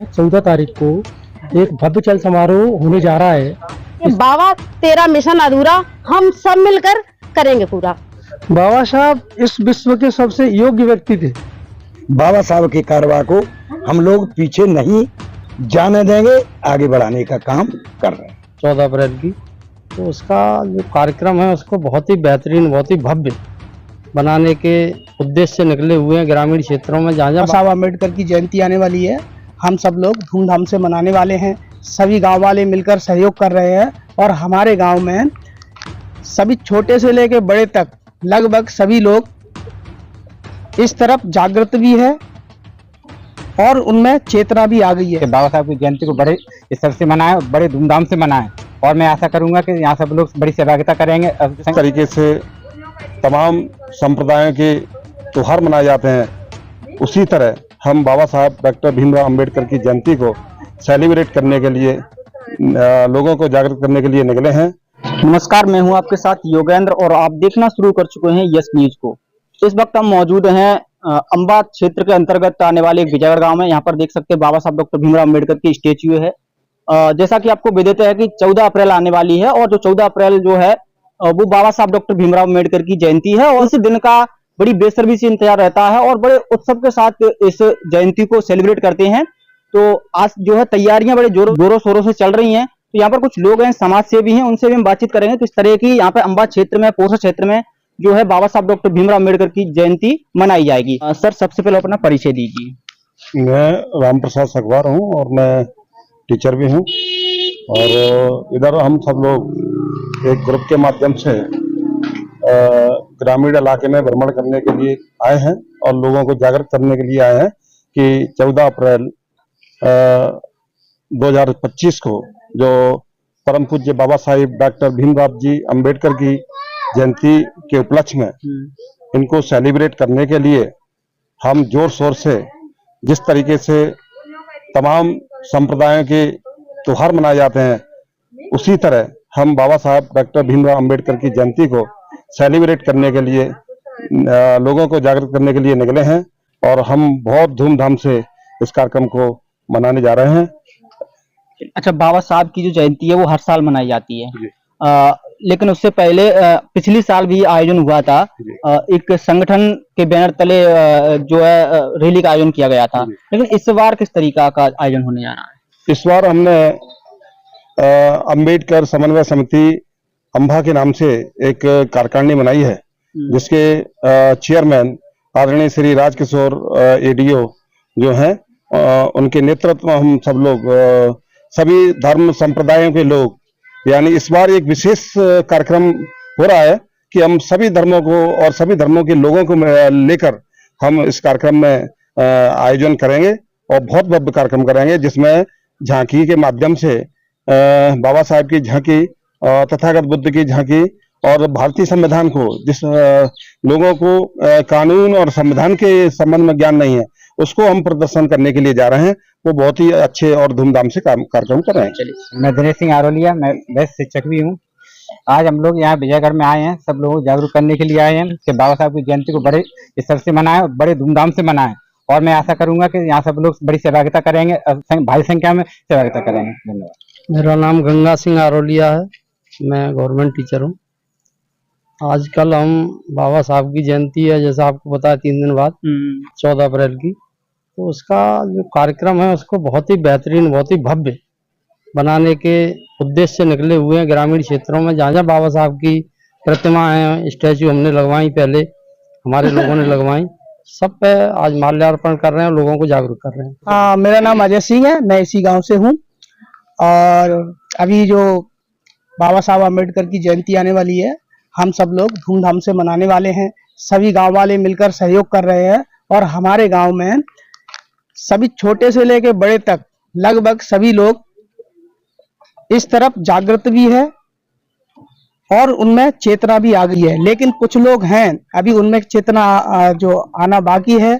14 तारीख को एक भव्य चल समारोह होने जा रहा है। बाबा तेरा मिशन अधूरा हम सब मिलकर करेंगे पूरा। बाबा साहब इस विश्व के सबसे योग्य व्यक्ति थे। बाबा साहब के कारवा को हम लोग पीछे नहीं जाने देंगे, आगे बढ़ाने का काम कर रहे हैं। 14 अप्रैल की तो उसका जो कार्यक्रम है उसको बहुत ही बेहतरीन, बहुत ही भव्य बनाने के उद्देश्य से निकले हुए हैं। ग्रामीण क्षेत्रों में जहाँ जहाँ साहब अम्बेडकर की जयंती आने वाली है, हम सब लोग धूमधाम से मनाने वाले हैं। सभी गांव वाले मिलकर सहयोग कर रहे हैं और हमारे गांव में सभी छोटे से लेकर बड़े तक लगभग सभी लोग इस तरफ जागृत भी है और उनमें चेतना भी आ गई है। बाबा साहब की जयंती को बड़े स्तर से मनाएं, बड़े धूमधाम से मनाएं और मैं आशा करूंगा कि यहाँ सब लोग बड़ी सहभागिता करेंगे। इस तरीके से तमाम संप्रदायों के त्योहार मनाए जाते हैं, उसी तरह हम बाबा साहब डॉक्टर भीमराव अंबेडकर की जयंती को सेलिब्रेट करने के लिए, लोगों को जागरूक करने के लिए निकले हैं। नमस्कार, मैं हूं आपके साथ योगेंद्र और आप देखना शुरू कर चुके हैं यस न्यूज को। इस वक्त हम मौजूद हैं अंबा क्षेत्र के अंतर्गत आने वाले एक विजयगढ़ गांव में। यहाँ पर देख सकते हैं बाबा साहब डॉक्टर भीमराव अंबेडकर की स्टेच्यू है। जैसा कि आपको विदित है कि 14 अप्रैल आने वाली है और जो 14 अप्रैल जो है वो बाबा साहब डॉक्टर भीमराव अंबेडकर की जयंती है और इस दिन का बड़ी बेसब्री से इंतजार रहता है और बड़े उत्सव के साथ इस जयंती को सेलिब्रेट करते हैं। तो आज जो है तैयारियां बड़े जोरों शोरों से चल रही हैं। तो यहाँ पर कुछ लोग हैं, समाज सेवी हैं, उनसे भी हम बातचीत करेंगे किस तरह की यहाँ पे अंबा क्षेत्र में, पोरसा क्षेत्र में जो है बाबा साहब डॉक्टर भीमराव अम्बेडकर की जयंती मनाई जाएगी। सर, सबसे पहले अपना परिचय दीजिए। मैं राम प्रसाद सगवार हूँ और मैं टीचर भी हूँ और इधर हम सब लोग एक ग्रुप के माध्यम से ग्रामीण इलाके में भ्रमण करने के लिए आए हैं और लोगों को जागरूक करने के लिए आए हैं कि 14 अप्रैल 2025 को जो परम पूज्य बाबा साहिब डॉक्टर भीमराव जी अंबेडकर की जयंती के उपलक्ष्य में इनको सेलिब्रेट करने के लिए हम जोर शोर से, जिस तरीके से तमाम संप्रदायों के त्योहार मनाए जाते हैं, उसी तरह हम बाबा साहब डॉक्टर भीमराव अंबेडकर की जयंती को सेलिब्रेट करने के लिए, लोगों को जागरूक करने के लिए निकले हैं और हम बहुत धूमधाम से इस कार्यक्रम को मनाने जा रहे हैं। अच्छा, बाबा साहब की जो जयंती है वो हर साल मनाई जाती है, लेकिन उससे पहले पिछली साल भी आयोजन हुआ था। एक संगठन के बैनर तले जो है रैली का आयोजन किया गया था, लेकिन इस बार किस तरीका का आयोजन होने जा रहा है? इस बार हमने अंबेडकर समन्वय समिति अंबा के नाम से एक कार्यकारिणी बनाई है, जिसके चेयरमैन आदरणीय श्री राजकिशोर एडीओ जो हैं, उनके नेतृत्व में हम सब लोग, सभी धर्म संप्रदायों के लोग, यानी इस बार एक विशेष कार्यक्रम हो रहा है कि हम सभी धर्मों को और सभी धर्मों के लोगों को लेकर हम इस कार्यक्रम में आयोजन करेंगे और बहुत भव्य कार्यक्रम करेंगे, जिसमें झांकी के माध्यम से बाबा साहब की झांकी, तथागत बुद्ध की झांकी और भारतीय संविधान को, जिस लोगों को कानून और संविधान के संबंध में ज्ञान नहीं है, उसको हम प्रदर्शन करने के लिए जा रहे हैं। वो बहुत ही अच्छे और धूमधाम से कार्यक्रम कर रहे हैं। मैं दिनेश सिंह आरोलिया, मैं बेस्ट शिक्षक भी हूँ। आज हम लोग यहाँ विजयगढ़ में आए हैं, सब लोगों को जागरूक करने के लिए आए हैं कि बाबा साहब की जयंती को बड़े स्तर से मनाएं और बड़े धूमधाम से मनाएं और मैं आशा करूंगा कि यहाँ सब लोग बड़ी सहभागिता करेंगे, भारी संख्या में सहभागिता करेंगे। धन्यवाद। मेरा नाम गंगा सिंह आरोलिया है, मैं गवर्नमेंट टीचर हूँ। आजकल हम बाबा साहब की जयंती है, जैसा आपको बताया 3 दिन बाद 14 अप्रैल की, तो उसका जो कार्यक्रम है उसको बहुत ही बेहतरीन, बहुत ही भव्य बनाने के उद्देश्य से निकले हुए हैं। ग्रामीण क्षेत्रों में जहाँ जहाँ बाबा साहब की प्रतिमा है, स्टैचू हमने लगवाई, पहले हमारे लोगों ने लगवाई, सब पे आज माल्यार्पण कर रहे हैं, लोगों को जागरूक कर रहे हैं। मेरा नाम अजय सिंह है, मैं इसी गांव से हूं और अभी जो बाबा साहब अम्बेडकर की जयंती आने वाली है, हम सब लोग धूमधाम से मनाने वाले हैं। सभी गांव वाले मिलकर सहयोग कर रहे हैं और हमारे गांव में सभी छोटे से लेकर बड़े तक लगभग सभी लोग इस तरफ जागृत भी है और उनमें चेतना भी आ गई है। लेकिन कुछ लोग हैं अभी उनमें चेतना जो आना बाकी है।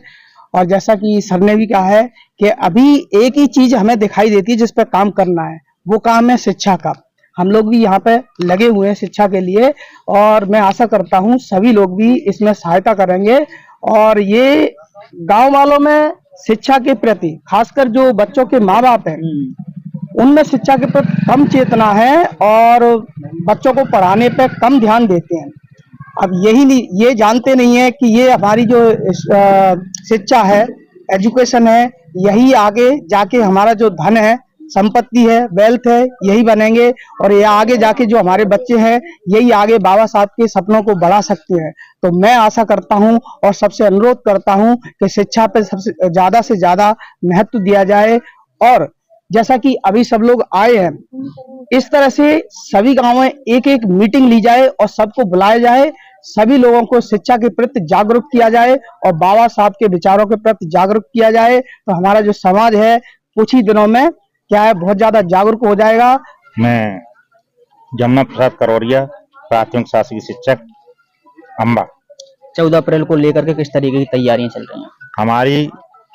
और जैसा कि सर ने भी कहा है कि अभी एक ही चीज हमें दिखाई देती है जिस पर काम करना है, वो काम है शिक्षा का। हम लोग भी यहाँ पे लगे हुए हैं शिक्षा के लिए और मैं आशा करता हूँ सभी लोग भी इसमें सहायता करेंगे और ये गांव वालों में शिक्षा के प्रति, खासकर जो बच्चों के माँ बाप हैं, उनमें शिक्षा के प्रति कम चेतना है और बच्चों को पढ़ाने पे कम ध्यान देते हैं। अब ये जानते नहीं है कि ये हमारी जो शिक्षा है, एजुकेशन है, यही आगे जाके हमारा जो धन है, संपत्ति है, वेल्थ है, यही बनेंगे और ये आगे जाके जो हमारे बच्चे हैं, यही आगे बाबा साहब के सपनों को बढ़ा सकते हैं। तो मैं आशा करता हूं और सबसे अनुरोध करता हूं कि शिक्षा पे सबसे ज्यादा से ज्यादा महत्व दिया जाए। और जैसा कि अभी सब लोग आए हैं, इस तरह से सभी गांवों में एक एक मीटिंग ली जाए और सबको बुलाया जाए, सभी लोगों को शिक्षा के प्रति जागरूक किया जाए और बाबा साहब के विचारों के प्रति जागरूक किया जाए। तो हमारा जो समाज है कुछ ही दिनों में क्या है, बहुत ज्यादा जागरूक हो जाएगा। मैं जमुना प्रसाद करौरिया, प्राथमिक शासकीय शिक्षक, अम्बा। 14 अप्रैल को लेकर के किस तरीके की तैयारियां चल रही हैं? हमारी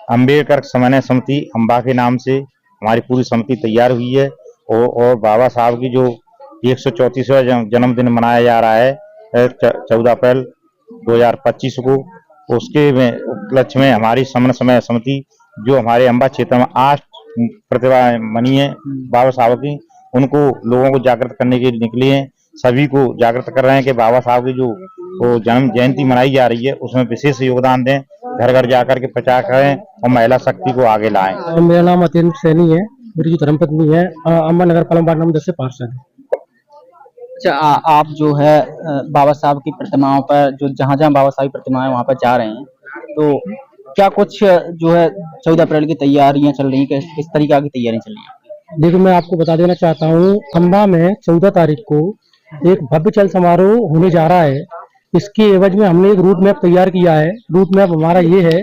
अम्बेडकर समन्वय समिति अम्बा के नाम से हमारी पूरी समिति तैयार हुई है और बाबा साहब की जो 134वां जन्मदिन मनाया जा रहा है 14 अप्रैल 2025 को, उसके उपलक्ष्य में हमारी समन्वय समिति जो हमारे अम्बा क्षेत्र में 8 प्रतिभा बनी है बाबा साहब की, उनको लोगों को जागृत करने के लिए निकले हैं। सभी को जागृत कर रहे हैं कि बाबा साहब की जो जन्म जयंती मनाई जा रही है उसमें विशेष योगदान दें, घर घर जाकर के प्रचार करें और महिला शक्ति को आगे लाएं। मेरा नाम अत्यंत सैनी है, मेरी जो धर्मपत्नी है अम्बा नगर पालम वार्ड नंबर 10 से पार्षद है। अच्छा, आप जो है बाबा साहब की प्रतिमाओं पर, जो जहाँ जहाँ बाबा साहब की प्रतिमाएं वहाँ पर जा रहे हैं, तो क्या कुछ जो है 14 अप्रैल की तैयारियां चल रही हैं, किस तरीके की तैयारियां चल रही हैं? देखो, मैं आपको बता देना चाहता हूँ, अम्बा में 14 तारीख को एक भव्य चल समारोह होने जा रहा है। इसके एवज में हमने एक रूट मैप तैयार किया है। रूट मैप हमारा ये है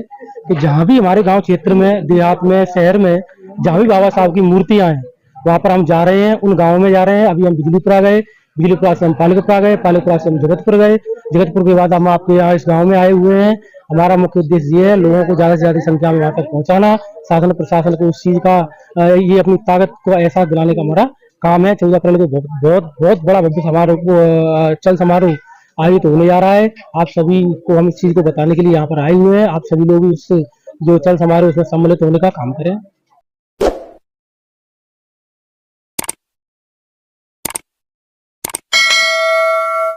कि जहाँ भी हमारे गांव क्षेत्र में, देहात में, शहर में जहाँ भी बाबा साहब की मूर्तियां हैं वहाँ पर हम जा रहे हैं, उन गाँव में जा रहे हैं। अभी हम बिजलीपुरा गए, बिजलीपुरा से हम पालिकपुरा गए, पालिकपुरा से हम जगतपुर गए, जगतपुर के बाद हम आपके यहाँ इस गाँव में आए हुए हैं। हमारा मुख्य उद्देश्य ये है लोगों को ज्यादा से ज्यादा संख्या में वहां तक पहुंचाना, शासन प्रशासन को उस चीज का ये अपनी ताकत को एहसास दिलाने का हमारा काम है। 14 अप्रैल को बहुत बड़ा भव्य समारोह, चल समारोह आयोजित होने जा रहा है। आप सभी को हम इस चीज को बताने के लिए यहाँ पर आए हुए हैं। आप सभी लोग इस जो चल समारोह उसमें सम्मिलित होने का काम करें।